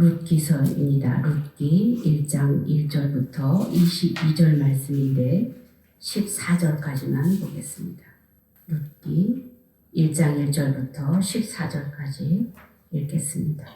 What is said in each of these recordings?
룻기서입니다. 룻기 1장 1절부터 22절 말씀인데 14절까지만 보겠습니다. 룻기 1장 1절부터 14절까지 읽겠습니다.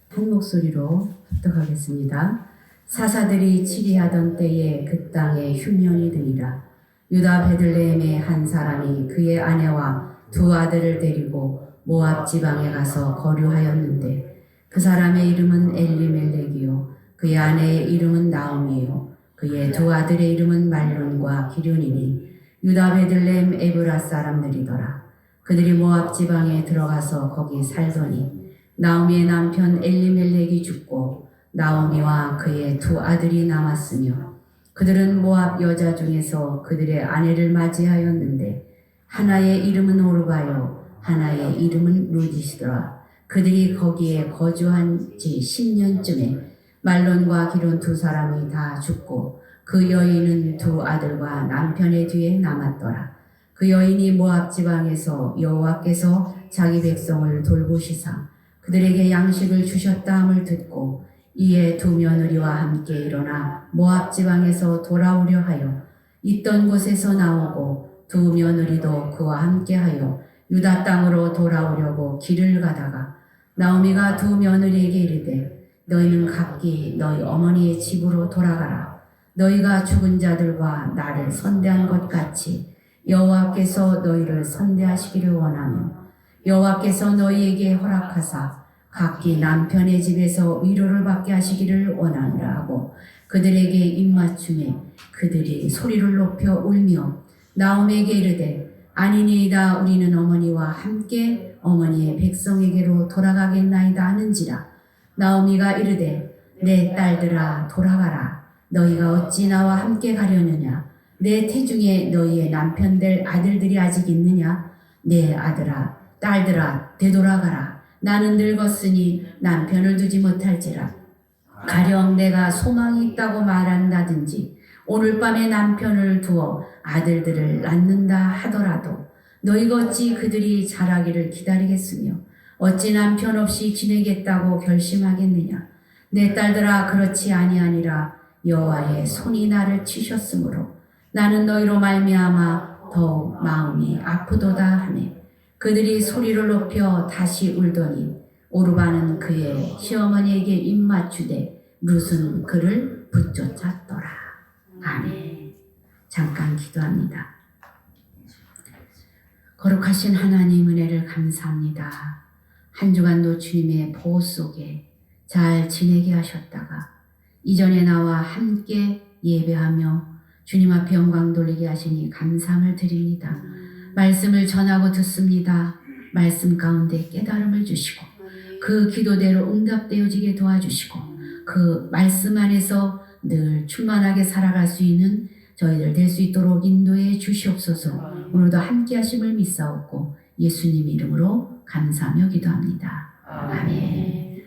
한 목소리로 흡독하겠습니다. 사사들이 치리하던 때에 그 땅에 흉년이 드니라. 유다 베들레헴의 한 사람이 그의 아내와 두 아들을 데리고 모압 지방에 가서 거류하였는데 그 사람의 이름은 엘리멜렉이요 그의 아내의 이름은 나오미요 그의 두 아들의 이름은 말론과 기륜이니 유다 베들레헴 에브라 사람들이더라. 그들이 모압 지방에 들어가서 거기 살더니 나오미의 남편 엘리멜렉이 죽고 나오미와 그의 두 아들이 남았으며 그들은 모압 여자 중에서 그들의 아내를 맞이하였는데 하나의 이름은 오르바요 하나의 이름은 루디시더라. 그들이 거기에 거주한 지 10년쯤에 말론과 기론 두 사람이 다 죽고 그 여인은 두 아들과 남편의 뒤에 남았더라. 그 여인이 모압 지방에서 여호와께서 자기 백성을 돌보시사 그들에게 양식을 주셨다 함을 듣고 이에 두 며느리와 함께 일어나 모압 지방에서 돌아오려 하여 있던 곳에서 나오고 두 며느리도 그와 함께 하여 유다 땅으로 돌아오려고 길을 가다가 나오미가 두 며느리에게 이르되 너희는 각기 너희 어머니의 집으로 돌아가라. 너희가 죽은 자들과 나를 선대한 것 같이 여호와께서 너희를 선대하시기를 원하며 여호와께서 너희에게 허락하사 각기 남편의 집에서 위로를 받게 하시기를 원하노라 하고 그들에게 입맞춤에 그들이 소리를 높여 울며 나오미에게 이르되 아니니이다 우리는 어머니와 함께 어머니의 백성에게로 돌아가겠나이다 하는지라. 나오미가 이르되 내 딸들아 돌아가라. 너희가 어찌 나와 함께 가려느냐. 내 태중에 너희의 남편 될 아들들이 아직 있느냐. 내 아들아 딸들아 되돌아가라. 나는 늙었으니 남편을 두지 못할지라. 가령 내가 소망이 있다고 말한다든지 오늘 밤에 남편을 두어 아들들을 낳는다 하더라도 너희가 어찌 그들이 자라기를 기다리겠으며 어찌 남편 없이 지내겠다고 결심하겠느냐. 내 딸들아 그렇지 아니하니라. 여호와의 손이 나를 치셨으므로 나는 너희로 말미암아 더욱 마음이 아프도다 하매 그들이 소리를 높여 다시 울더니 오르바는 그의 시어머니에게 입맞추되 룻은 그를 붙쫓았더라. 아멘. 잠깐 기도합니다. 거룩하신 하나님 은혜를 감사합니다. 한 주간도 주님의 보호 속에 잘 지내게 하셨다가 이전에 나와 함께 예배하며 주님 앞에 영광 돌리게 하시니 감사함을 드립니다. 말씀을 전하고 듣습니다. 말씀 가운데 깨달음을 주시고 그 기도대로 응답되어지게 도와주시고 그 말씀 안에서 늘 충만하게 살아갈 수 있는 저희들 될 수 있도록 인도해 주시옵소서. 오늘도 함께 하심을 믿사옵고 예수님 이름으로 감사하며 기도합니다. 아멘.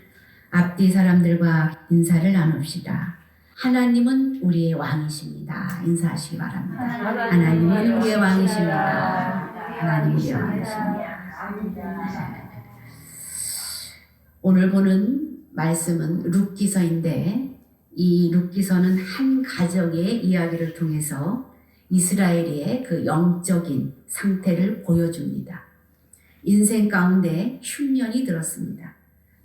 앞뒤 사람들과 인사를 나눕시다. 하나님은 우리의 왕이십니다. 인사하시기 바랍니다. 하나님은 우리의 왕이십니다. 하나님 우리의 왕이십니다. 오늘 보는 말씀은 룻기서인데 이 룻기서는 한 가정의 이야기를 통해서 이스라엘의 그 영적인 상태를 보여줍니다. 인생 가운데 흉년이 들었습니다.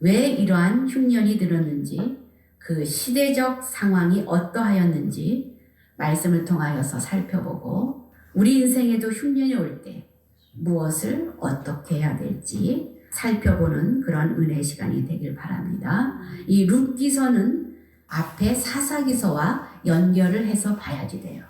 왜 이러한 흉년이 들었는지 그 시대적 상황이 어떠하였는지 말씀을 통하여서 살펴보고 우리 인생에도 흉년이 올 때 무엇을 어떻게 해야 될지 살펴보는 그런 은혜 시간이 되길 바랍니다. 이 룻기서는 앞에 사사기서와 연결을 해서 봐야지 돼요.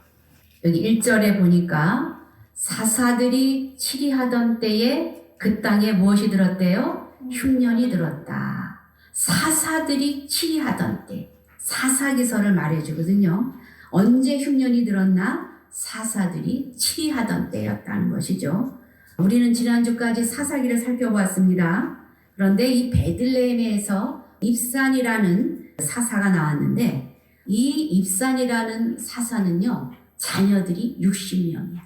여기 1절에 보니까 사사들이 치리하던 때에 그 땅에 무엇이 들었대요? 흉년이 들었다. 사사들이 치리하던 때 사사기서를 말해주거든요. 언제 흉년이 들었나? 사사들이 치리하던 때였다는 것이죠. 우리는 지난주까지 사사기를 살펴보았습니다. 그런데 이 베들레헴에서 입산이라는 사사가 나왔는데 이 입산이라는 사사는요 자녀들이 60명이야.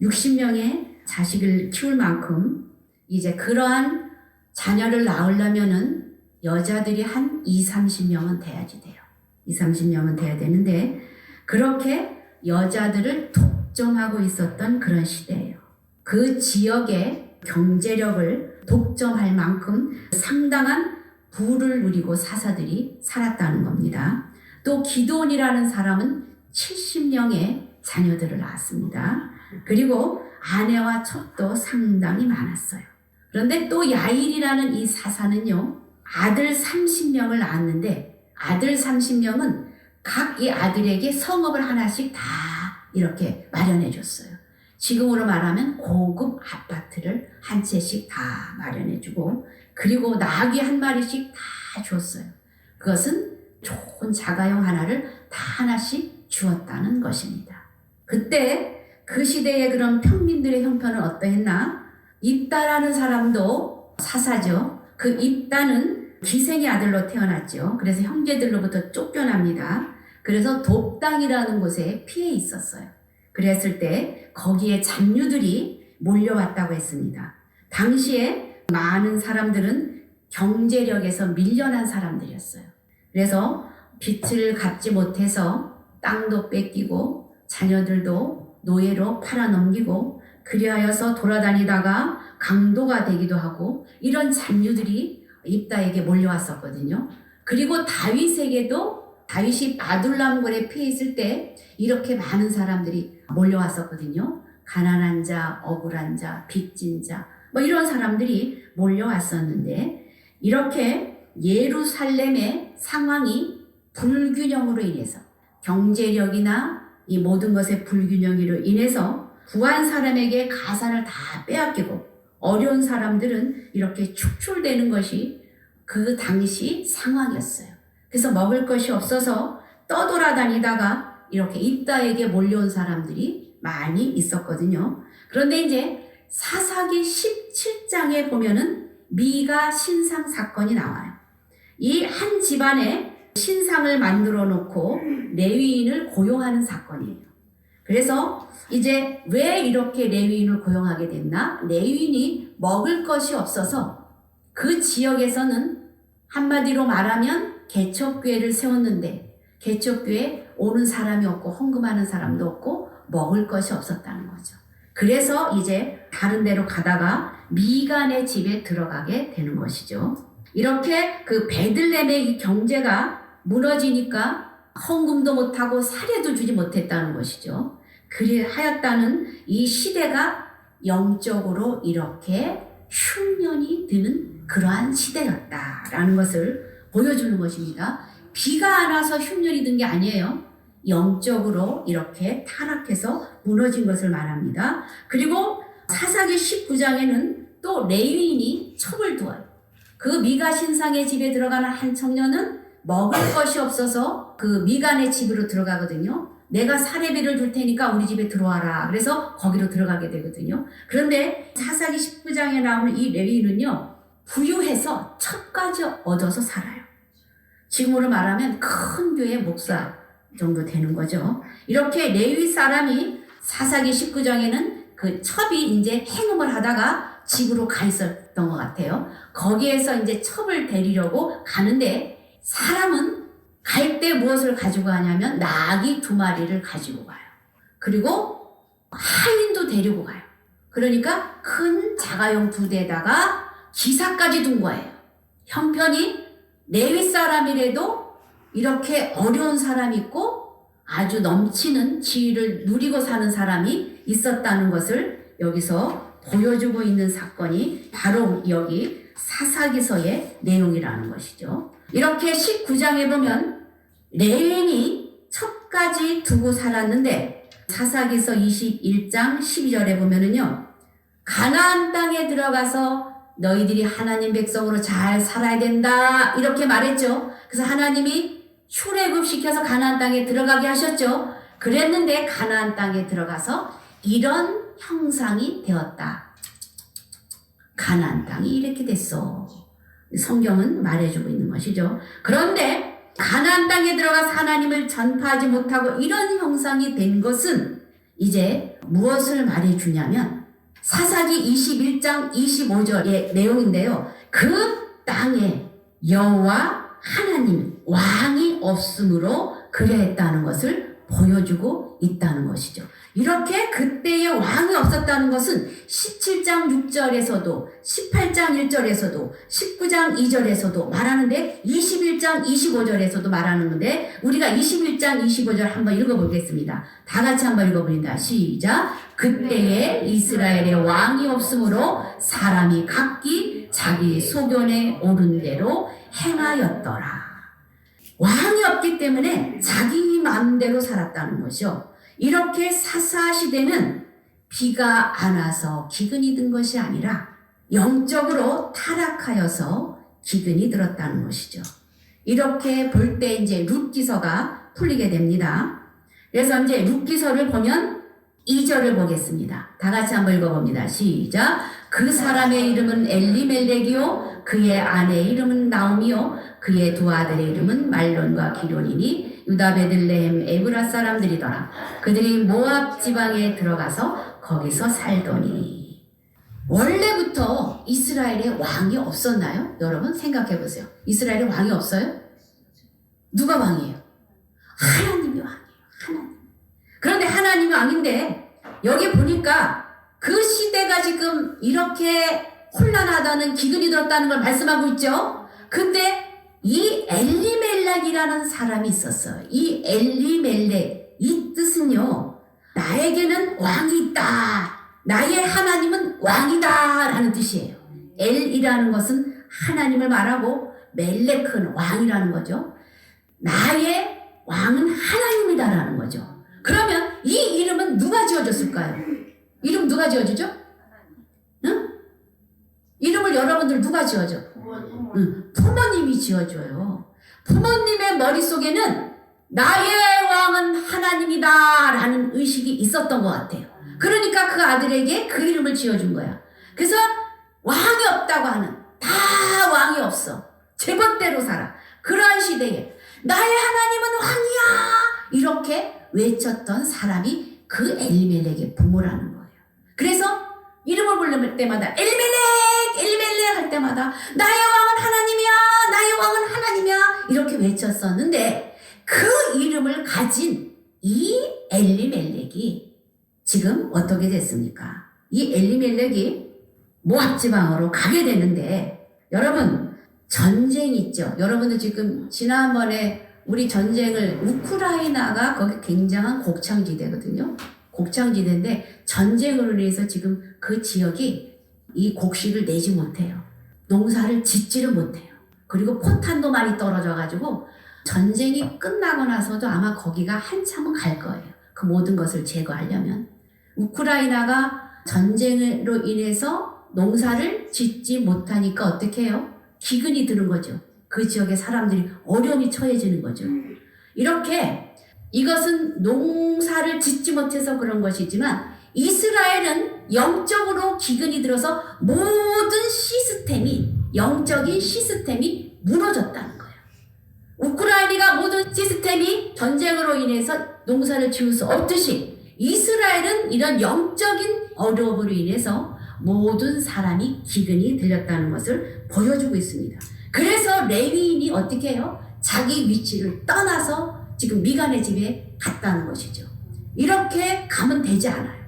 60명의 자식을 키울 만큼 이제 그러한 자녀를 낳으려면은 여자들이 한 30명은 돼야지 돼요. 30명은 돼야 되는데 그렇게 여자들을 독점하고 있었던 그런 시대예요. 그 지역의 경제력을 독점할 만큼 상당한 부를 누리고 사사들이 살았다는 겁니다. 또 기드온이라는 사람은 70명의 자녀들을 낳았습니다. 그리고 아내와 첩도 상당히 많았어요. 그런데 또 야일이라는 이 사사는요, 아들 30명을 낳았는데 아들 30명은 각 이 아들에게 성읍을 하나씩 다 이렇게 마련해 줬어요. 지금으로 말하면 고급 아파트를 한 채씩 다 마련해 주고 그리고 나귀 한 마리씩 다 줬어요. 그것은 좋은 자가용 하나를 다 하나씩 주었다는 것입니다. 그때 그 시대의 그런 평민들의 형편은 어떠했나? 입다라는 사람도 사사죠. 그 입다는 기생의 아들로 태어났죠. 그래서 형제들로부터 쫓겨납니다. 그래서 돕당이라는 곳에 피해 있었어요. 그랬을 때 거기에 잡류들이 몰려왔다고 했습니다. 당시에 많은 사람들은 경제력에서 밀려난 사람들이었어요. 그래서 빚을 갚지 못해서 땅도 뺏기고 자녀들도 노예로 팔아넘기고 그리하여서 돌아다니다가 강도가 되기도 하고 이런 잡류들이 입다에게 몰려왔었거든요. 그리고 다윗에게도 다윗이 아둘람굴에 피해 있을 때 이렇게 많은 사람들이 몰려왔었거든요. 가난한 자, 억울한 자, 빚진 자, 뭐 이런 사람들이 몰려왔었는데 이렇게 예루살렘의 상황이 불균형으로 인해서 경제력이나 이 모든 것의 불균형으로 인해서 부한 사람에게 가산을 다 빼앗기고 어려운 사람들은 이렇게 축출되는 것이 그 당시 상황이었어요. 그래서 먹을 것이 없어서 떠돌아다니다가 이렇게 입다에게 몰려온 사람들이 많이 있었거든요. 그런데 이제 사사기 17장에 보면은 미가 신상 사건이 나와요. 이 한 집안에 신상을 만들어 놓고 레위인을 고용하는 사건이에요. 그래서 이제 왜 이렇게 레위인을 고용하게 됐나? 레위인이 먹을 것이 없어서 그 지역에서는 한마디로 말하면 개척교회를 세웠는데 개척교회에 오는 사람이 없고 헌금하는 사람도 없고 먹을 것이 없었다는 거죠. 그래서 이제 다른 데로 가다가 미간의 집에 들어가게 되는 것이죠. 이렇게 그 베들레헴의 이 경제가 무너지니까 헌금도 못하고 사례도 주지 못했다는 것이죠. 그리하였다는 이 시대가 영적으로 이렇게 흉년이 드는 그러한 시대였다라는 것을 보여주는 것입니다. 비가 안 와서 흉년이 든 게 아니에요. 영적으로 이렇게 타락해서 무너진 것을 말합니다. 그리고 사사기 19장에는 또 레위인이 첩을 두어요. 그 미가 신상의 집에 들어가는 한 청년은 먹을 것이 없어서 그 미간의 집으로 들어가거든요. 내가 사례비를 줄 테니까 우리 집에 들어와라. 그래서 거기로 들어가게 되거든요. 그런데 사사기 19장에 나오는 이 레위인은요, 부유해서 첩까지 얻어서 살아요. 지금으로 말하면 큰 교회 목사 정도 되는 거죠. 이렇게 레위 사람이 사사기 19장에는 그 첩이 이제 행음을 하다가 집으로 가 있었던 것 같아요. 거기에서 이제 첩을 데리려고 가는데 사람은 갈 때 무엇을 가지고 가냐면 나귀 2마리를 가지고 가요. 그리고 하인도 데리고 가요. 그러니까 큰 자가용 2대에다가 기사까지 둔 거예요. 형편이 레위 사람이라도 이렇게 어려운 사람이 있고 아주 넘치는 지위를 누리고 사는 사람이 있었다는 것을 여기서 보여주고 있는 사건이 바로 여기 사사기서의 내용이라는 것이죠. 이렇게 19장에 보면 레위인이 첩까지 두고 살았는데 사사기서 21장 12절에 보면은요, 가나안 땅에 들어가서 너희들이 하나님 백성으로 잘 살아야 된다 이렇게 말했죠. 그래서 하나님이 출애굽시켜서 가나안 땅에 들어가게 하셨죠. 그랬는데 가나안 땅에 들어가서 이런 형상이 되었다. 가나안 땅이 이렇게 됐어. 성경은 말해주고 있는 것이죠. 그런데 가나안 땅에 들어가서 하나님을 전파하지 못하고 이런 형상이 된 것은 이제 무엇을 말해주냐면 사사기 21장 25절의 내용인데요. 그 땅에 여호와 하나님 왕이 없으므로 그래했다는 것을 보여주고 있다는 것이죠. 이렇게 그때에 왕이 없었다는 것은 17장 6절에서도 18장 1절에서도 19장 2절에서도 말하는데 21장 25절에서도 말하는 건데 우리가 21장 25절 한번 읽어보겠습니다. 다 같이 한번 읽어봅니다. 시작. 그때에 이스라엘에 왕이 없으므로 사람이 각기 자기 소견에 오른 대로 행하였더라. 왕이 없기 때문에 자기 마음대로 살았다는 것이요. 이렇게 사사시대는 비가 안 와서 기근이 든 것이 아니라 영적으로 타락하여서 기근이 들었다는 것이죠. 이렇게 볼 때 이제 룻기서가 풀리게 됩니다. 그래서 이제 룻기서를 보면 2절을 보겠습니다. 다 같이 한번 읽어봅니다. 시작. 그 사람의 이름은 엘리멜렉이요 그의 아내의 이름은 나오미요 그의 두 아들의 이름은 말론과 기론이니 유다 베들레헴 에브라 사람들이더라. 그들이 모압 지방에 들어가서 거기서 살더니. 원래부터 이스라엘에 왕이 없었나요? 여러분 생각해 보세요. 이스라엘에 왕이 없어요? 누가 왕이에요? 하나님이 왕이에요. 하나님. 그런데 하나님이 왕인데 여기 보니까 그 시대가 지금 이렇게 혼란하다는 기근이 들었다는 걸 말씀하고 있죠. 근데 이 엘리멜렉이라는 사람이 있었어요. 이 엘리멜렉 이 뜻은요. 나에게는 왕이 있다. 나의 하나님은 왕이다 라는 뜻이에요. 엘이라는 것은 하나님을 말하고 멜렉은 왕이라는 거죠. 나의 왕은 하나님이다라는 거죠. 그러면 이 이름은 누가 지어줬을까요? 이름 누가 지어주죠? 응? 이름을 여러분들 누가 지어줘? 부모님이 지어줘요. 부모님의 머릿속에는 나의 왕은 하나님이다 라는 의식이 있었던 것 같아요. 그러니까 그 아들에게 그 이름을 지어준 거야. 그래서 왕이 없다고 하는, 다 왕이 없어. 제멋대로 살아. 그러한 시대에 나의 하나님은 왕이야 이렇게 외쳤던 사람이 그 엘리멜렉의 부모라는 거예요. 그래서 이름을 부를 때마다 엘리멜렉 엘리멜렉 할 때마다 나의 왕은 하나님이야 나의 왕은 하나님이야 이렇게 외쳤었는데 그 이름을 가진 이 엘리멜렉이 지금 어떻게 됐습니까? 이 엘리멜렉이 모압 지방으로 가게 되는데 여러분 전쟁 있죠. 여러분들 지금 지난번에 우리 전쟁을 우크라이나가 거기 굉장한 곡창지대거든요. 곡창지대인데 전쟁으로 인해서 지금 그 지역이 이 곡식을 내지 못해요. 농사를 짓지를 못해요. 그리고 포탄도 많이 떨어져가지고 전쟁이 끝나고 나서도 아마 거기가 한참은 갈 거예요. 그 모든 것을 제거하려면. 우크라이나가 전쟁으로 인해서 농사를 짓지 못하니까 어떻게 해요? 기근이 드는 거죠. 그 지역의 사람들이 어려움이 처해지는 거죠. 이렇게 이것은 농사를 짓지 못해서 그런 것이지만 이스라엘은 영적으로 기근이 들어서 모든 시스템이 영적인 시스템이 무너졌다는 거예요. 우크라이나가 모든 시스템이 전쟁으로 인해서 농사를 지을 수 없듯이 이스라엘은 이런 영적인 어려움으로 인해서 모든 사람이 기근이 들렸다는 것을 보여주고 있습니다. 그래서 레위인이 어떻게 해요? 자기 위치를 떠나서 지금 미간의 집에 갔다는 것이죠. 이렇게 가면 되지 않아요.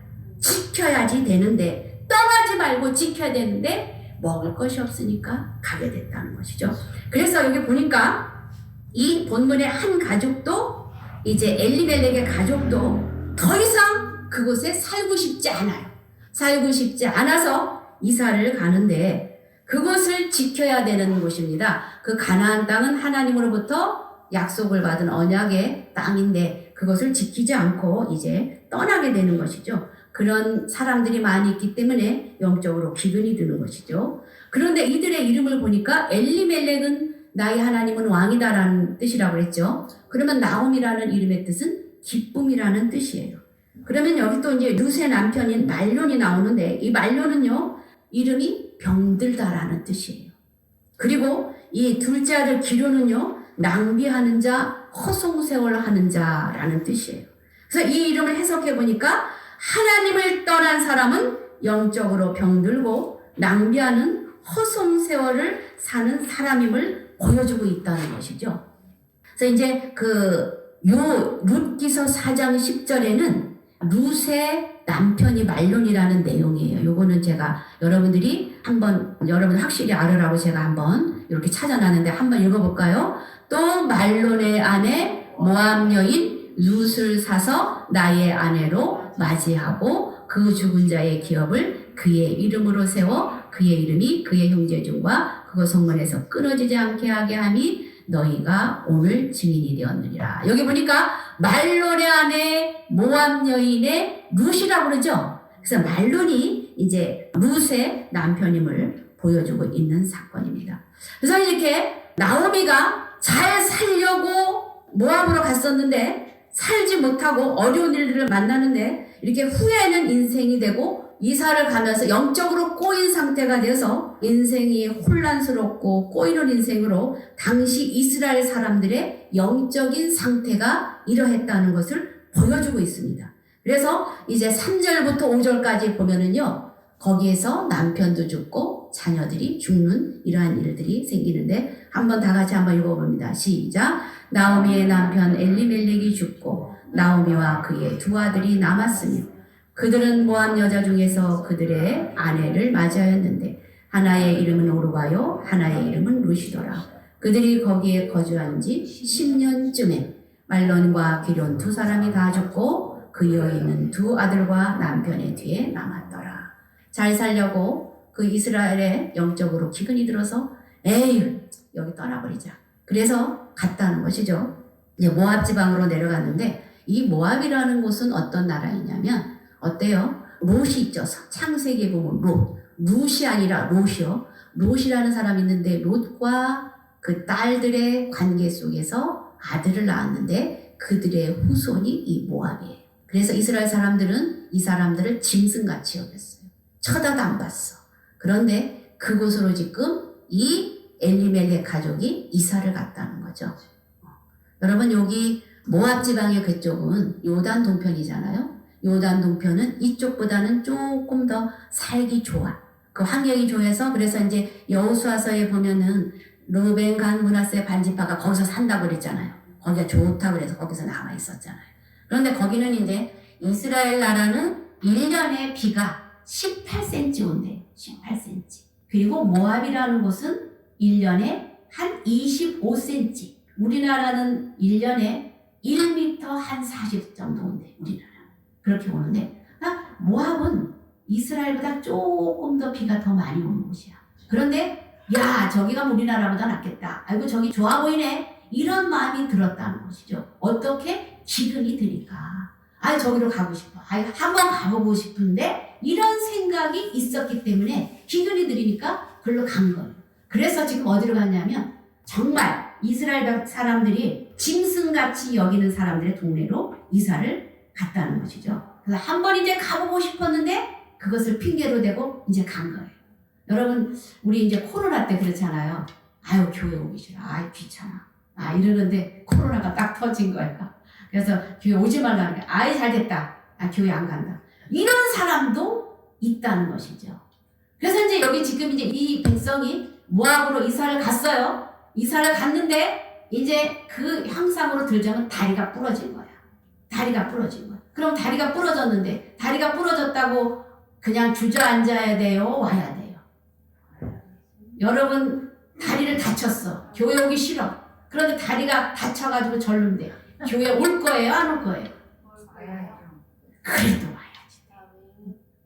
지켜야지 되는데 떠나지 말고 지켜야 되는데 먹을 것이 없으니까 가게 됐다는 것이죠. 그래서 여기 보니까 이 본문의 한 가족도 이제 엘리멜렉의 가족도 더 이상 그곳에 살고 싶지 않아요. 살고 싶지 않아서 이사를 가는데 그곳을 지켜야 되는 곳입니다. 그 가나안 땅은 하나님으로부터 약속을 받은 언약의 땅인데 그것을 지키지 않고 이제 떠나게 되는 것이죠. 그런 사람들이 많이 있기 때문에 영적으로 기근이 드는 것이죠. 그런데 이들의 이름을 보니까 엘리멜렉은 나의 하나님은 왕이다라는 뜻이라고 했죠. 그러면 나옴이라는 이름의 뜻은 기쁨이라는 뜻이에요. 그러면 여기 또 이제 룻의 남편인 말론이 나오는데 이 말론은요 이름이 병들다라는 뜻이에요. 그리고 이 둘째 아들 기론은요 낭비하는 자, 허송세월하는 자라는 뜻이에요. 그래서 이 이름을 해석해 보니까 하나님을 떠난 사람은 영적으로 병들고 낭비하는 허송세월을 사는 사람임을 보여주고 있다는 것이죠. 그래서 이제 룻기서 4장 10절에는 룻의 남편이 말론이라는 내용이에요. 요거는 제가 여러분 확실히 알으라고 제가 한번 이렇게 찾아놨는데 한번 읽어볼까요? 또 말론의 아내 모압 여인 룻을 사서 나의 아내로 맞이하고 그 죽은 자의 기업을 그의 이름으로 세워 그의 이름이 그의 형제중과 그곳 성문에서 끊어지지 않게 하게 함이 너희가 오늘 증인이 되었느니라. 여기 보니까 말론의 아내 모압 여인의 룻이라고 그러죠. 그래서 말론이 이제 룻의 남편임을 보여주고 있는 사건입니다. 그래서 이렇게 나오미가 잘 살려고 모압으로 갔었는데 살지 못하고 어려운 일들을 만나는데 이렇게 후회하는 인생이 되고 이사를 가면서 영적으로 꼬인 상태가 돼서 인생이 혼란스럽고 꼬이는 인생으로 당시 이스라엘 사람들의 영적인 상태가 이러했다는 것을 보여주고 있습니다. 그래서 이제 3절부터 5절까지 보면은요, 거기에서 남편도 죽고 자녀들이 죽는 이러한 일들이 생기는데 한번 다 같이 한번 읽어봅니다. 시작. 나오미의 남편 엘리멜렉이 죽고 나오미와 그의 두 아들이 남았으며 그들은 모압 여자 중에서 그들의 아내를 맞이하였는데 하나의 이름은 오르바요 하나의 이름은 룻이더라. 그들이 거기에 거주한 지 10년쯤에 말론과 기럨 두 사람이 다 죽고 그 여인은 두 아들과 남편의 뒤에 남았더라. 잘 살려고 그 이스라엘에 영적으로 기근이 들어서 에이 여기 떠나버리자. 그래서 갔다는 것이죠. 이제 모압 지방으로 내려갔는데 이 모압이라는 곳은 어떤 나라이냐면 어때요? 롯이 있죠. 창세기에 보면 롯이 아니라 롯이요. 롯이라는 사람이 있는데 롯과 그 딸들의 관계 속에서 아들을 낳았는데 그들의 후손이 이 모압이에요. 그래서 이스라엘 사람들은 이 사람들을 짐승같이 여겼어요. 쳐다도 안 봤어. 그런데 그곳으로 지금 이 엘리멜렉 가족이 이사를 갔다는 거죠. 여러분 여기 모압 지방의 그쪽은 요단 동편이잖아요. 요단 동편은 이쪽보다는 조금 더 살기 좋아. 그 환경이 좋아서 그래서 이제 여호수아서에 보면은 르벤 간 므낫세 반지파가 거기서 산다고 그랬잖아요. 거기가 좋다고 그래서 거기서 남아 있었잖아요. 그런데 거기는 이제 이스라엘 나라는 1년에 비가 18cm 온대요. 18cm. 그리고 모압이라는 곳은 1년에 한 25cm. 우리나라는 1년에 1m 한 40 정도 온대요. 우리나라. 그렇게 오는데 모압은 이스라엘보다 조금 더 비가 더 많이 오는 곳이야. 그런데 야 저기가 우리나라보다 낫겠다. 아이고 저기 좋아 보이네. 이런 마음이 들었다는 것이죠. 어떻게? 기근이 드니까. 아이 저기로 가고 싶어. 아이 한번 가보고 싶은데 이런 생각이 있었기 때문에 기근이 들으니까 그걸로 간 거예요. 그래서 지금 어디로 갔냐면 정말 이스라엘 사람들이 짐승같이 여기는 사람들의 동네로 이사를 갔다는 것이죠. 그래서 한번 이제 가보고 싶었는데 그것을 핑계로 대고 이제 간 거예요. 여러분 우리 이제 코로나 때 그렇잖아요. 아유 교회 오기 싫어. 아유 귀찮아. 이러는데 코로나가 딱 터진 거예요. 그래서 교회 오지 말라는 거예요. 아이 잘됐다. 교회 안 간다. 이런 사람도 있다는 것이죠. 그래서 이제 여기 지금 이제 이 백성이 모압으로 이사를 갔어요. 이사를 갔는데 이제 그 형상으로 들자면 다리가 부러진 거야. 다리가 부러진 거야. 그럼 다리가 부러졌는데 다리가 부러졌다고 그냥 주저앉아야 돼요? 와야 돼요? 여러분 다리를 다쳤어. 교회 오기 싫어. 그런데 다리가 다쳐가지고 절른대. 교회 올 거예요? 안 올 거예요? 그래도 와야지.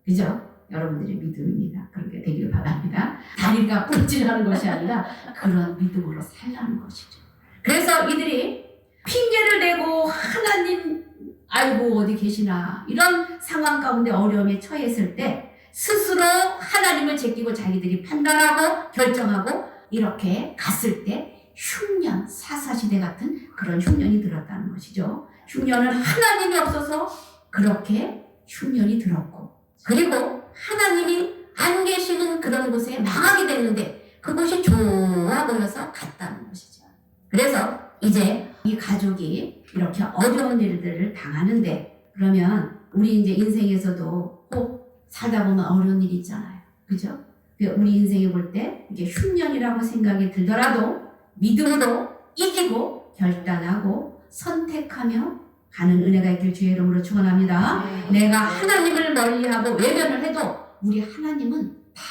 그죠? 여러분들의 믿음입니다. 그렇게 되길 바랍니다. 다리가 부러지라는 것이 아니라 그런 믿음으로 살라는 것이죠. 그래서 이들이 핑계를 대고 하나님 아이고 어디 계시나 이런 상황 가운데 어려움에 처했을 때 스스로 하나님을 제끼고 자기들이 판단하고 결정하고 이렇게 갔을 때 흉년, 사사시대 같은 그런 흉년이 들었다는 것이죠. 흉년은 하나님이 없어서 그렇게 흉년이 들었고 그리고 하나님이 안 계시는 그런 곳에 망하게 됐는데 그곳이 좋아 보여서 갔다는 것이죠. 그래서 이제 이 가족이 이렇게 어려운 일들을 당하는데 그러면 우리 이제 인생에서도 꼭 살다 보면 어려운 일이 있잖아요. 그죠? 우리 인생에 볼 때 이게 흉년이라고 생각이 들더라도 믿음으로 이기고 결단하고 선택하며 가는 은혜가 있길 주의 이름으로 축원합니다. 내가 하나님을 멀리하고 외면을 해도 우리 하나님은 다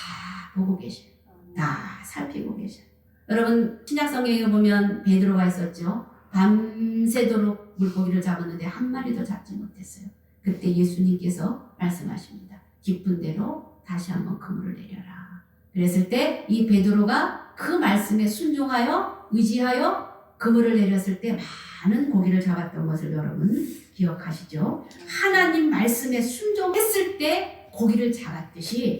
보고 계셔요. 다 살피고 계셔요. 여러분 신약 성경에 보면 베드로가 있었죠. 밤새도록 물고기를 잡았는데 한 마리도 잡지 못했어요. 그때 예수님께서 말씀하십니다. 깊은 데로 다시 한번 그물을 내려라. 그랬을 때 이 베드로가 그 말씀에 순종하여 의지하여 그물을 내렸을 때 많은 고기를 잡았던 것을 여러분 기억하시죠? 하나님 말씀에 순종했을 때 고기를 잡았듯이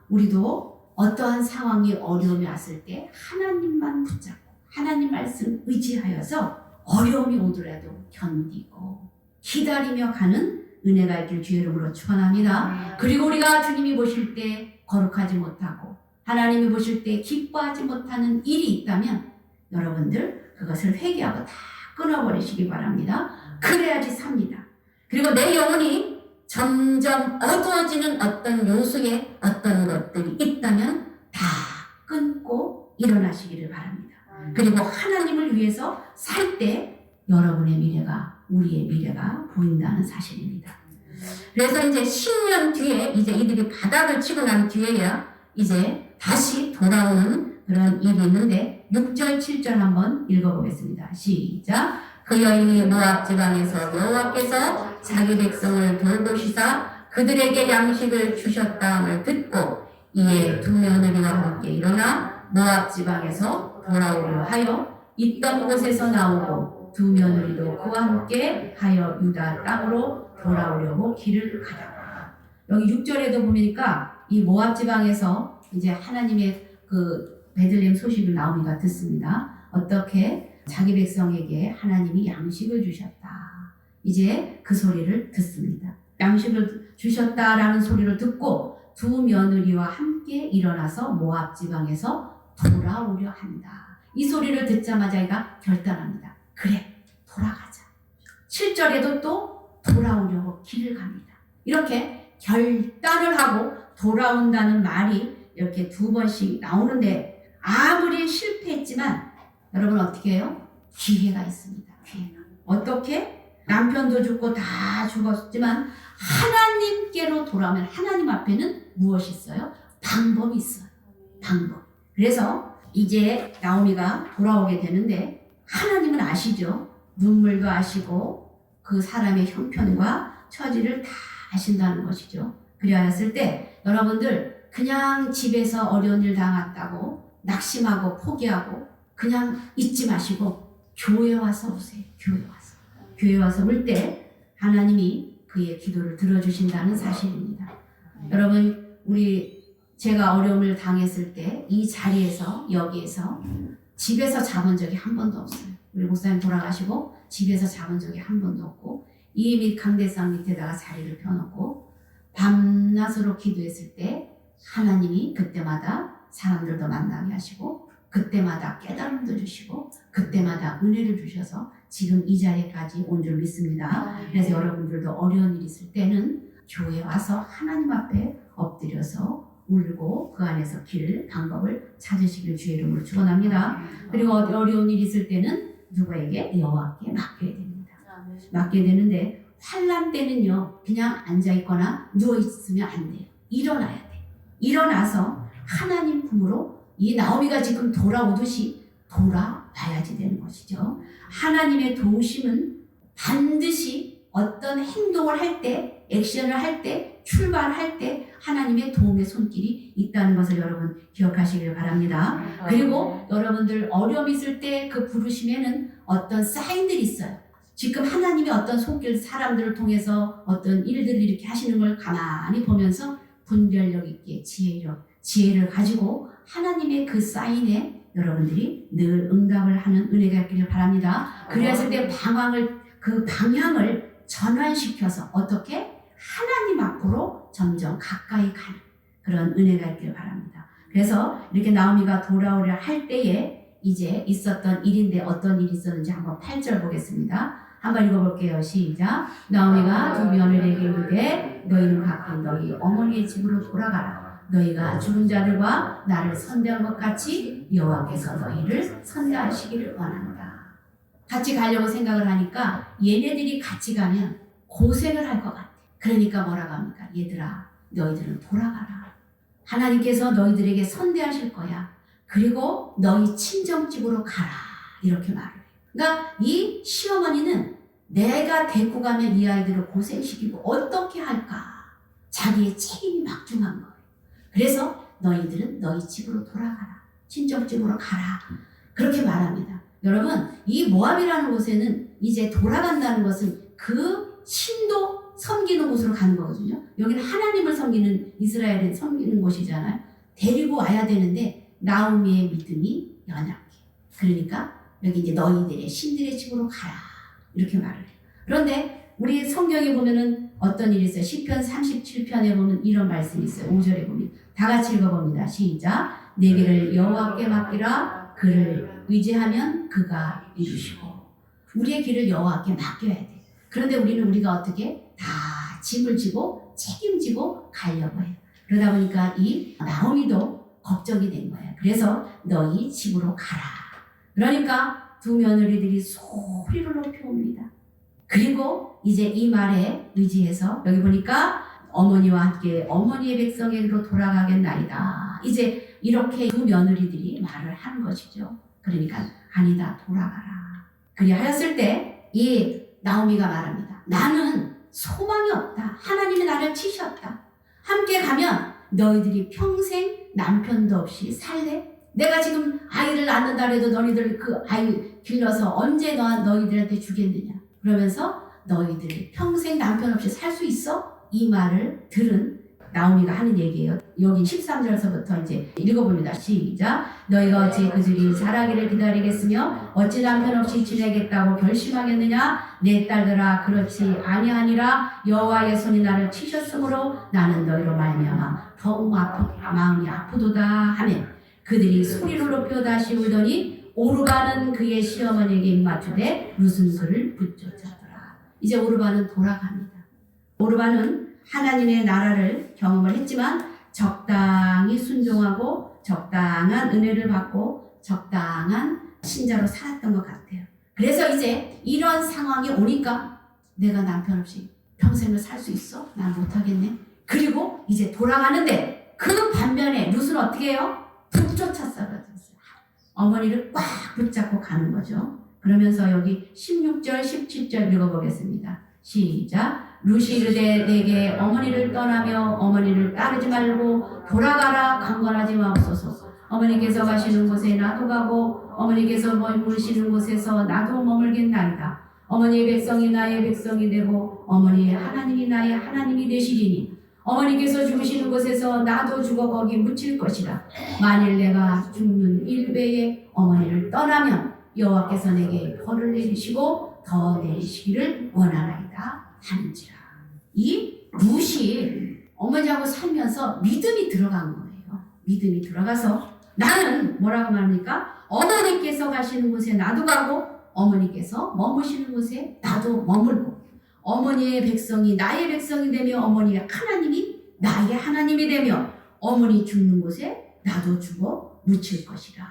우리도 어떠한 상황이 어려움이 왔을 때 하나님만 붙잡고 하나님 말씀 의지하여서 어려움이 오더라도 견디고 기다리며 가는 은혜가 있길 주의 이름으로 축원합니다. 그리고 우리가 주님이 보실 때 거룩하지 못하고 하나님이 보실 때 기뻐하지 못하는 일이 있다면 여러분들 그것을 회개하고 다 끊어버리시기 바랍니다. 그래야지 삽니다. 그리고 내 영혼이 점점 어두워지는 어떤 요소에 어떤 것들이 있다면 다 끊고 일어나시기를 바랍니다. 그리고 하나님을 위해서 살 때 여러분의 미래가 우리의 미래가 보인다는 사실입니다. 그래서 이제 10년 뒤에 이제 이들이 바닥을 치고 난 뒤에야 이제 다시 돌아오는 그런 일이 있는데 6절 7절 한번 읽어보겠습니다. 시작. 그 여인이 모압 지방에서 여호와께서 자기 백성을 돌보시사 그들에게 양식을 주셨다함을 듣고 이에 두 며느리와 함께 일어나 모압 지방에서 돌아오려 하여 있던 곳에서 나오고 두 며느리도 그와 함께 하여 유다 땅으로 돌아오려고 길을 가다가 여기 6절에도 보니까 이 모압 지방에서 이제 하나님의 그 베들레헴 소식을 나오미가 듣습니다. 어떻게 자기 백성에게 하나님이 양식을 주셨다. 이제 그 소리를 듣습니다. 양식을 주셨다라는 소리를 듣고 두 며느리와 함께 일어나서 모압 지방에서 돌아오려 한다. 이 소리를 듣자마자 그가 결단합니다. 그래, 돌아가자. 7절에도 또 돌아오려고 길을 갑니다. 이렇게 결단을 하고 돌아온다는 말이 이렇게 두 번씩 나오는데 아무리 실패했지만 여러분 어떻게 해요? 기회가 있습니다. 기회가. 어떻게? 남편도 죽고 다 죽었지만 하나님께로 돌아오면 하나님 앞에는 무엇이 있어요? 방법이 있어요. 방법. 그래서 이제 나오미가 돌아오게 되는데 하나님은 아시죠? 눈물도 아시고 그 사람의 형편과 처지를 다 아신다는 것이죠. 그리하였을 때 여러분들 그냥 집에서 어려운 일 당했다고 낙심하고 포기하고 그냥 잊지 마시고 교회 와서 오세요. 교회 와서. 교회 와서 올 때 하나님이 그의 기도를 들어주신다는 사실입니다. 여러분 제가 어려움을 당했을 때 이 자리에서 여기에서 집에서 잡은 적이 한 번도 없어요. 우리 목사님 돌아가시고 집에서 잡은 적이 한 번도 없고 이 및 강대상 밑에다가 자리를 펴놓고 밤낮으로 기도했을 때 하나님이 그때마다 사람들도 만나게 하시고 그때마다 깨달음도 주시고 그때마다 은혜를 주셔서 지금 이 자리까지 온 줄 믿습니다. 그래서 여러분들도 어려운 일 있을 때는 교회 와서 하나님 앞에 엎드려서 울고 그 안에서 방법을 찾으시길 주의 이름으로 축원합니다. 그리고 어려운 일 있을 때는 누구에게? 여호와께 맡겨야 됩니다. 맡겨야 되는데 환난 때는요 그냥 앉아있거나 누워있으면 안 돼요. 일어나야 돼. 일어나서 하나님 품으로 이 나오미가 지금 돌아오듯이 돌아와야지 되는 것이죠. 하나님의 도우심은 반드시 어떤 행동을 할 때, 액션을 할 때, 출발할 때 하나님의 도움의 손길이 있다는 것을 여러분 기억하시길 바랍니다. 그리고 여러분들 어려움이 있을 때 그 부르심에는 어떤 사인들이 있어요. 지금 하나님의 어떤 손길 사람들을 통해서 어떤 일들을 이렇게 하시는 걸 가만히 보면서 분별력 있게 지혜를 가지고 하나님의 그 사인에 여러분들이 늘 응답을 하는 은혜가 있기를 바랍니다. 그랬을 때 그 방향을 전환시켜서 어떻게? 하나님 앞으로 점점 가까이 가는 그런 은혜가 있기를 바랍니다. 그래서 이렇게 나오미가 돌아오려 할 때에 이제 있었던 일인데 어떤 일이 있었는지 한번 8절 보겠습니다. 한번 읽어볼게요. 시작. 나오미가 두 며느리에게 이르되 너희는 각각 너희 어머니의 집으로 돌아가라. 너희가 죽은 자들과 나를 선대한 것 같이 여호와께서 너희를 선대하시기를 원한다. 같이 가려고 생각을 하니까 얘네들이 같이 가면 고생을 할 것 같아. 그러니까 뭐라고 합니까? 얘들아, 너희들은 돌아가라. 하나님께서 너희들에게 선대하실 거야. 그리고 너희 친정집으로 가라. 이렇게 말을 해요. 그러니까 이 시어머니는 내가 데리고 가면 이 아이들을 고생시키고 어떻게 할까? 자기의 책임이 막중한 거예요. 그래서 너희들은 너희 집으로 돌아가라. 친정집으로 가라. 그렇게 말합니다. 여러분, 이 모압이라는 곳에는 이제 돌아간다는 것은 그 신도 섬기는 곳으로 가는 거거든요. 여기는 하나님을 섬기는, 이스라엘을 섬기는 곳이잖아요. 데리고 와야 되는데 나오미의 믿음이 연약해. 그러니까 여기 이제 너희들의 신들의 집으로 가라. 이렇게 말을 해요. 그런데 우리 성경에 보면은 어떤 일이 있어요. 시편 37편에 보면 이런 말씀이 있어요. 5절에 보면 다 같이 읽어봅니다. 시작. 내 길을 여호와께 맡기라. 그를 의지하면 그가 이루시고. 우리의 길을 여호와께 맡겨야 돼. 그런데 우리가 어떻게 다 짐을 지고 책임지고 가려고 해요. 그러다 보니까 이 나오미도 걱정이 된 거예요. 그래서 너희 집으로 가라. 그러니까 두 며느리들이 소리를 높여옵니다. 그리고 이제 이 말에 의지해서 여기 보니까 어머니와 함께 어머니의 백성에게로 돌아가겠나이다. 이제 이렇게 두 며느리들이 말을 하는 것이죠. 그러니까 아니다, 돌아가라. 그리하였을 때 이 나오미가 말합니다. 나는 소망이 없다. 하나님이 나를 치셨다. 함께 가면 너희들이 평생 남편도 없이 살래? 내가 지금 아이를 낳는다 해도 너희들 그 아이 길러서 언제 너희들한테 주겠느냐? 그러면서 너희들이 평생 남편 없이 살 수 있어? 이 말을 들은 나오미가 하는 얘기예요. 여기 13절서부터 이제 읽어봅니다. 시작. 너희가 어찌 그들이 자라기를 기다리겠으며 어찌 남편 없이 지내겠다고 결심하겠느냐? 내 딸들아, 그렇지 아니하니라. 여호와의 손이 나를 치셨으므로 나는 너희로 말미암아 더욱 마음이 아프도다 하며 그들이 소리를 높여 다시 울더니 오르바는 그의 시어머니에게 입맞추되 룻은 그를 붙쫓았더라. 이제 오르바는 돌아갑니다. 오르바는 하나님의 나라를 경험을 했지만 적당히 순종하고 적당한 은혜를 받고 적당한 신자로 살았던 것 같아요. 그래서 이제 이런 상황이 오니까 내가 남편 없이 평생을 살 수 있어? 난 못하겠네. 그리고 이제 돌아가는데 그 반면에 룻은 어떻게 해요? 붙쫓았어요. 어머니를 꽉 붙잡고 가는 거죠. 그러면서 여기 16절, 17절 읽어보겠습니다. 시작. 룻이 이르되 내게 어머니를 떠나며 어머니를 따르지 말고 돌아가라. 강권하지 마옵소서. 어머니께서 가시는 곳에 나도 가고 어머니께서 머무르시는 곳에서 나도 머물겠나이다. 어머니의 백성이 나의 백성이 되고 어머니의 하나님이 나의 하나님이 되시리니 어머니께서 죽으시는 곳에서 나도 죽어 거기 묻힐 것이라. 만일 내가 죽는 일배에 어머니를 떠나면 여호와께서 내게 벌을 내리시고 더 내리시기를 원하나이다 하는지라. 이 룻이 어머니하고 살면서 믿음이 들어간 거예요. 믿음이 들어가서 나는 뭐라고 말합니까? 어머니께서 가시는 곳에 나도 가고 어머니께서 머무시는 곳에 나도 머물고 어머니의 백성이 나의 백성이 되며 어머니의 하나님이 나의 하나님이 되며 어머니 죽는 곳에 나도 죽어 묻힐 것이라.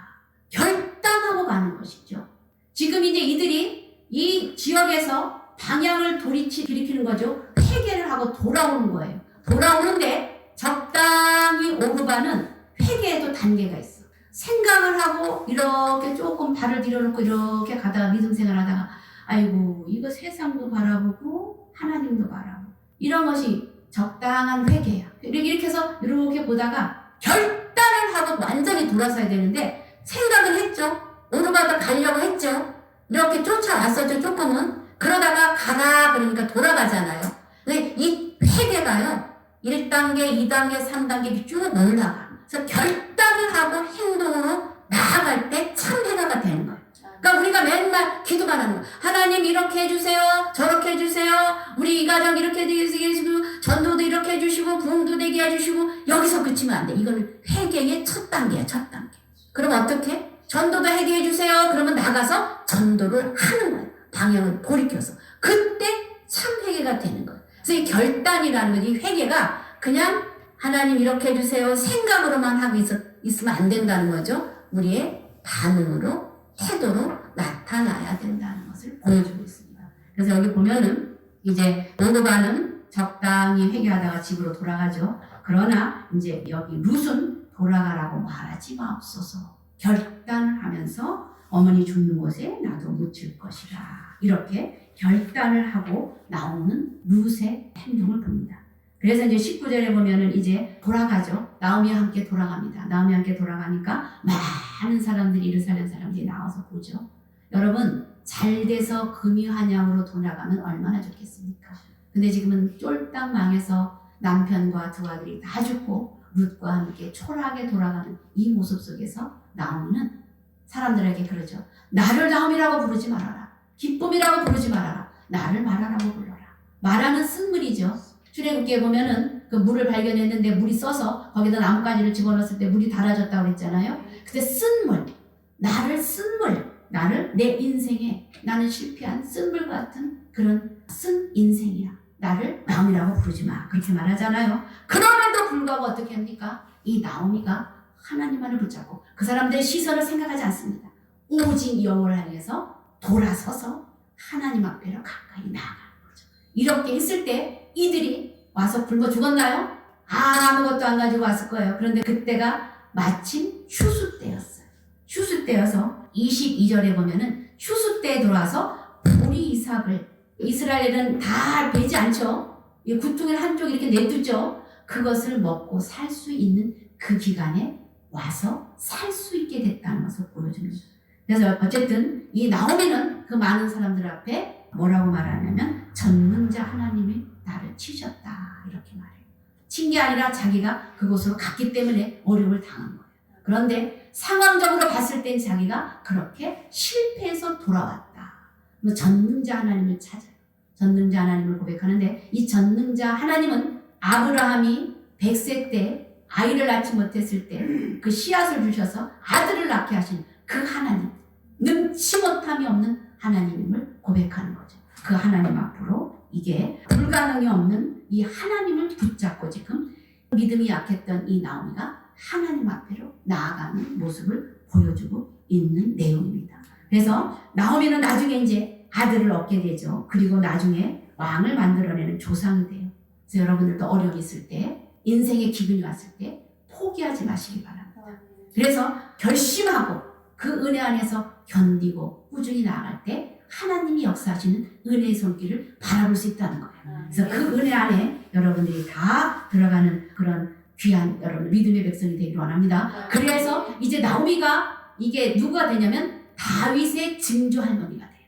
결단하고 가는 것이죠. 지금 이제 이들이 이 지역에서 방향을 돌이키는 거죠. 회개를 하고 돌아오는 거예요. 돌아오는데 적당히 오르바는 회개에도 단계가 있어. 생각을 하고 이렇게 조금 발을 들여놓고 이렇게 가다가 믿음 생활하다가 아이고 이거 세상도 바라보고 하나님도 바라보고 이런 것이 적당한 회개야. 이렇게 해서 이렇게 보다가 결단을 하고 완전히 돌아서야 되는데 생각은 했죠. 오르바도 가려고 했죠. 이렇게 쫓아왔었죠. 조금은. 그러다가 가라 그러니까 돌아가잖아요. 근데 이 회개가요. 1단계, 2단계, 3단계 쭉 올라가. 그래서 결단을 하고 행동으로 나아갈 때 참 회개가 되는 거예요. 그러니까 우리가 맨날 기도만 하는 거예요. 하나님 이렇게 해주세요. 저렇게 해주세요. 우리 이 가정 이렇게 해주시고 전도도 이렇게 해주시고 부흥도 되게 해주시고 여기서 그치면 안 돼. 이거는 회개의 첫 단계야. 첫 단계. 그럼 어떻게? 전도도 회개해주세요. 그러면 나가서 전도를 하는 거예요. 방향을 돌이켜서. 그때 참 회개가 되는 거예요. 그래서 이 결단이라는 건 이 회개가 그냥 하나님 이렇게 해주세요 생각으로만 하고 있으면 안 된다는 거죠. 우리의 반응으로, 태도로 나타나야 된다는 것을 보여주고 있습니다. 그래서 여기 보면은 이제 모르바는 적당히 회개하다가 집으로 돌아가죠. 그러나 이제 여기 룻은 돌아가라고 말하지 마옵소서. 결단을 하면서 어머니 죽는 곳에 나도 묻힐 것이라. 이렇게 결단을 하고 나오는 룻의 행동을 봅니다. 그래서 이제 19절에 보면은 이제 돌아가죠. 나오미와 함께 돌아갑니다. 나오미와 함께 돌아가니까 많은 사람들이, 예루살렘 사람들이 나와서 보죠. 여러분, 잘 돼서 금유한양으로 돌아가면 얼마나 좋겠습니까? 근데 지금은 쫄딱 망해서 남편과 두 아들이 다 죽고 룻과 함께 초라하게 돌아가는 이 모습 속에서 나오미는 사람들에게 그러죠. 나를 나오미라고 부르지 말아라. 기쁨이라고 부르지 말아라. 나를 마라라고 불러라. 마라는 쓴물이죠. 출애굽기에 보면은 그 물을 발견했는데 물이 써서 거기다 나뭇가지를 집어넣었을 때 물이 달아졌다고 그랬잖아요. 그때 쓴물, 나를 쓴물, 나를 내 인생에 나는 실패한 쓴물 같은 그런 쓴 인생이야. 나를 나오미라고 부르지 마. 그렇게 말하잖아요. 그럼에도 불구하고 어떻게 합니까? 이 나오미가 하나님만을 붙잡고 그 사람들의 시선을 생각하지 않습니다. 오직 여호와를 향해서 돌아서서 하나님 앞에로 가까이 나아가는 거죠. 이렇게 했을 때 이들이 와서 굶어 죽었나요? 아무것도 안 가지고 왔을 거예요. 그런데 그때가 마침 휴수 때였어요. 휴수 때여서 22절에 보면은 휴수 때에 들어와서 보리 이삭을, 이스라엘은 다 베지 않죠. 구퉁을 한쪽 이렇게 내두죠. 그것을 먹고 살 수 있는 그 기간에 와서 살 수 있게 됐다는 것을 보여주는 거예요. 그래서 어쨌든 이 나오미는 그 많은 사람들 앞에 뭐라고 말하냐면 전능자 하나님이 나를 치셨다 이렇게 말해요. 친 게 아니라 자기가 그곳으로 갔기 때문에 어려움을 당한 거예요. 그런데 상황적으로 봤을 땐 자기가 그렇게 실패해서 돌아왔다. 전능자 하나님을 찾아요. 전능자 하나님을 고백하는데 이 전능자 하나님은 아브라함이 100세 때 아이를 낳지 못했을 때 그 씨앗을 주셔서 아들을 낳게 하신 그 하나님, 능치 못함이 없는 하나님임을 고백하는 거죠. 그 하나님 앞으로 이게 불가능이 없는 이 하나님을 붙잡고 지금 믿음이 약했던 이 나오미가 하나님 앞으로 나아가는 모습을 보여주고 있는 내용입니다. 그래서 나오미는 나중에 이제 아들을 얻게 되죠. 그리고 나중에 왕을 만들어내는 조상이 돼요. 그래서 여러분들도 어려움이 있을 때, 인생의 기근이 왔을 때 포기하지 마시기 바랍니다. 그래서 결심하고 그 은혜 안에서 견디고 꾸준히 나아갈 때 하나님이 역사하시는 은혜의 손길을 바라볼 수 있다는 거예요. 그래서 그 은혜 안에 여러분들이 다 들어가는 그런 귀한 여러분 믿음의 백성이 되기를 원합니다. 그래서 이제 나오미가 이게 누가 되냐면 다윗의 증조 할머니가 돼요.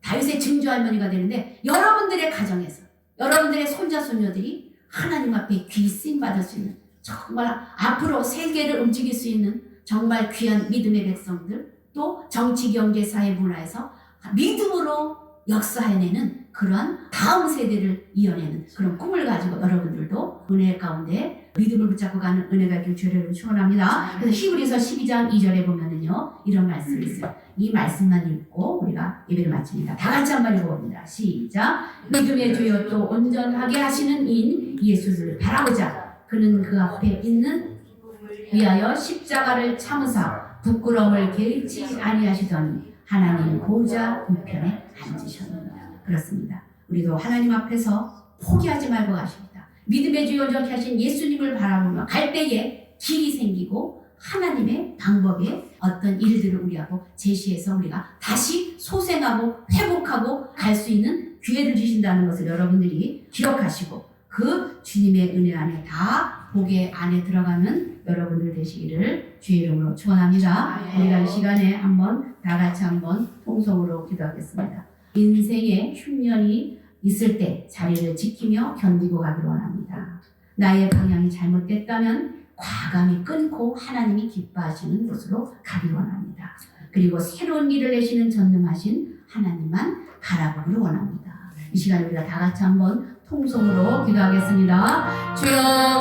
다윗의 증조 할머니가 되는데 여러분들의 가정에서 여러분들의 손자 손녀들이 하나님 앞에 귀 쓰임 받을 수 있는 정말 앞으로 세계를 움직일 수 있는 정말 귀한 믿음의 백성들, 또 정치 경제 사회 문화에서 믿음으로 역사해내는 그러한 다음 세대를 이어내는 그런 꿈을 가지고 여러분들도 은혜 가운데 믿음을 붙잡고 가는 은혜가 있길 주를 축원합니다. 그래서 히브리서 12장 2절에 보면은요 이런 말씀이 있어요. 이 말씀만 읽고 우리가 예배를 마칩니다. 다 같이 한번 읽어봅니다. 시작. 믿음의 주여 또 온전하게 하시는 인 예수를 바라보자. 그는 그 앞에 있는 위하여 십자가를 참으사 부끄러움을 개의치 아니하시더니 하나님 보좌 우편에 앉으셨느니라. 그렇습니다. 우리도 하나님 앞에서 포기하지 말고 가십니다. 믿음의 주 온전케 하신 예수님을 바라보며 갈 때에 길이 생기고 하나님의 방법에 어떤 일들을 우리하고 제시해서 우리가 다시 소생하고 회복하고 갈 수 있는 기회를 주신다는 것을 여러분들이 기억하시고 그 주님의 은혜 안에 다 복의 안에 들어가는 여러분들 되시기를 주의 이름으로 축원합니다. 우리가 이 시간에 한번 다 같이 한번 통성으로 기도하겠습니다. 인생에 흉년이 있을 때 자리를 지키며 견디고 가기를 원합니다. 나의 방향이 잘못됐다면 과감히 끊고 하나님이 기뻐하시는 곳으로 가기를 원합니다. 그리고 새로운 일을 내시는 전능하신 하나님만 바라보기를 원합니다. 이 시간에 우리가 다 같이 한번 통성으로 기도하겠습니다. 주여